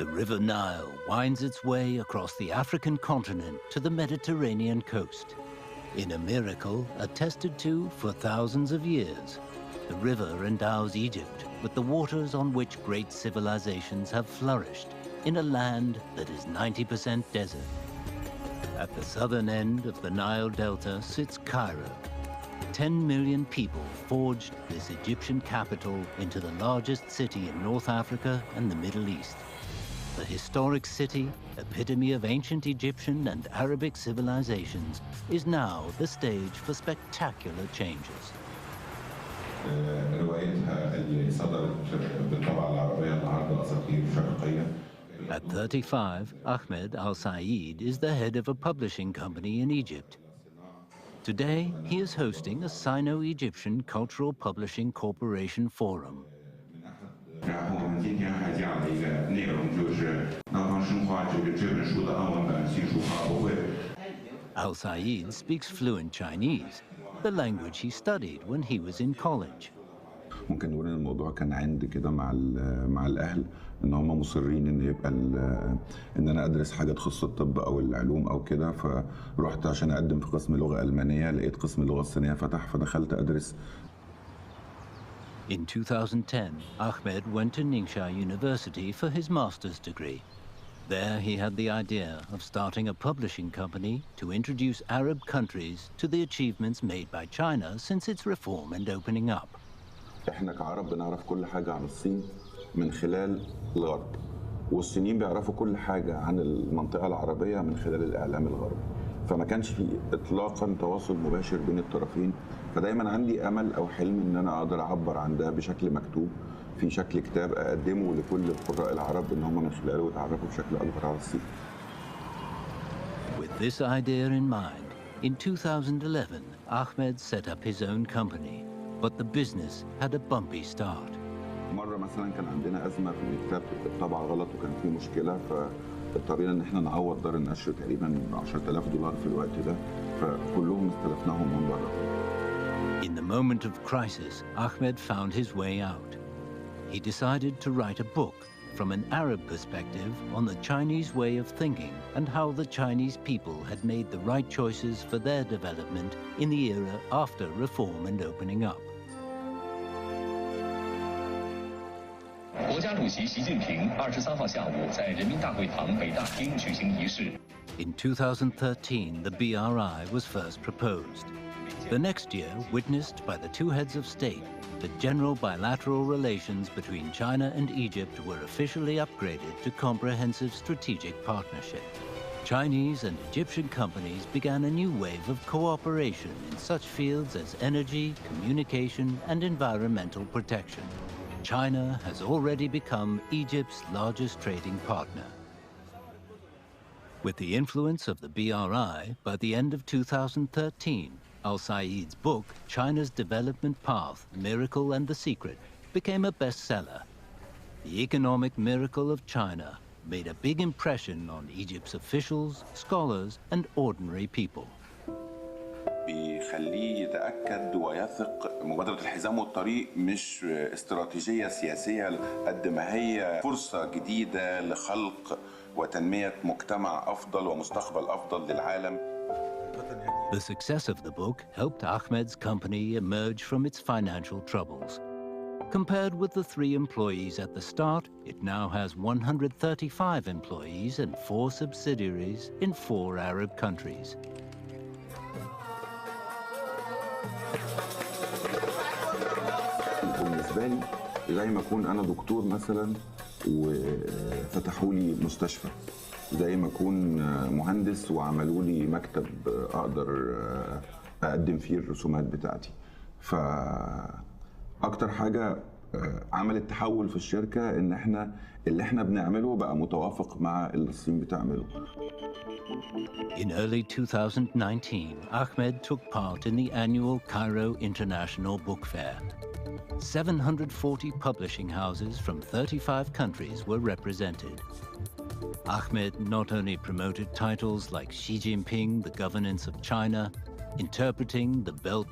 The River Nile winds its way across the African continent to the Mediterranean coast. In a miracle attested to for thousands of years, the river endows Egypt with the waters on which great civilizations have flourished in a land that is 90% desert. At the southern end of the Nile Delta sits Cairo. 10 million people forged this Egyptian capital into the largest city in North Africa and the Middle East. The historic city, epitome of ancient Egyptian and Arabic civilizations, is now the stage for spectacular changes. روايتها اللي صدرت بالطبعة العربية النهارده أساطير شرقية. At 35, Ahmed Al-Said is the head of a publishing company in Egypt. Today, he is hosting a Sino-Egyptian Cultural Publishing Corporation Forum. Al-Said speaks fluent Chinese, the language he studied when he was in college. ممكن نقول ان الموضوع كان عند كده مع الاهل ان هم مصرين ان يبقى ان انا ادرس حاجه تخص الطب او العلوم او كده، فرحت عشان اقدم في قسم لغه المانيه، لقيت قسم اللغه الصينيه فتح فدخلت ادرس. In 2010, Ahmed went to Ningxia University for his master's degree. There he had the idea of starting a publishing company to introduce Arab countries to the achievements made by China since its reform and opening up. احنا كعرب بنعرف كل حاجة عن الصين من خلال الغرب، والصينيين بيعرفوا كل حاجة عن المنطقة العربية من خلال الإعلام الغربي، فما كانش في إطلاقاً تواصل مباشر بين الطرفين، فدايماً عندي أمل أو حلم إن أنا أقدر أعبر عن ده بشكل مكتوب في شكل كتاب أقدمه لكل القراء العرب إن هم من خلاله يتعرفوا بشكل أكبر على الصين. With this idea in mind, in 2011, Ahmed set up his own company. But the business had a bumpy start. مرة مثلا كان عندنا أزمة في الكتاب الطبعة غلط وكان في مشكلة، فاضطرينا إن إحنا نعوض دار النشر تقريبا $10,000 في الوقت ده، فكلهم استلفناهم من بره. In the moment of crisis, Ahmed found his way out. He decided to write a book from an Arab perspective on the Chinese way of thinking and how the Chinese people had made the right choices for their development in the era after reform and opening up. 国家主席习近平23号下午在人民大会堂北大厅举行仪式。 In 2013, the BRI was first proposed. The next year witnessed by the two heads of state that general bilateral relations between China and Egypt were officially upgraded to comprehensive strategic partnership. Chinese and Egyptian companies began a new wave of cooperation in such fields as energy, communication, and environmental protection. China has already become Egypt's largest trading partner. With the influence of the BRI, by the end of 2013, Al-Said's book, China's Development Path, Miracle and the Secret, became a bestseller. The economic miracle of China made a big impression on Egypt's officials, scholars, and ordinary people. بيخليه يتأكد ويثق مبادرة الحزام والطريق مش استراتيجية سياسية قد ما هي فرصة جديدة لخلق وتنمية مجتمع أفضل ومستقبل أفضل للعالم. The success of the book helped Ahmed's company emerge from its financial troubles. Compared with the 3 employees at the start, it now has 135 employees and 4 subsidiaries in 4 Arab countries. بالنسبة لي زي ما أكون أنا دكتور مثلا وفتحوا لي مستشفى، زي ما أكون مهندس وعملوا لي مكتب أقدر أقدم فيه الرسومات بتاعتي. فأكتر حاجة عملت تحول في الشركة إن إحنا اللي إحنا بنعمله بقى متوافق مع اللي الصين بتعمله. In early 2019, Ahmed took part in the annual Cairo International Book Fair. 740 publishing houses from 35 countries were represented. Ahmed not only promoted titles like Xi Jinping, The Governance of China, Interpreting the Belt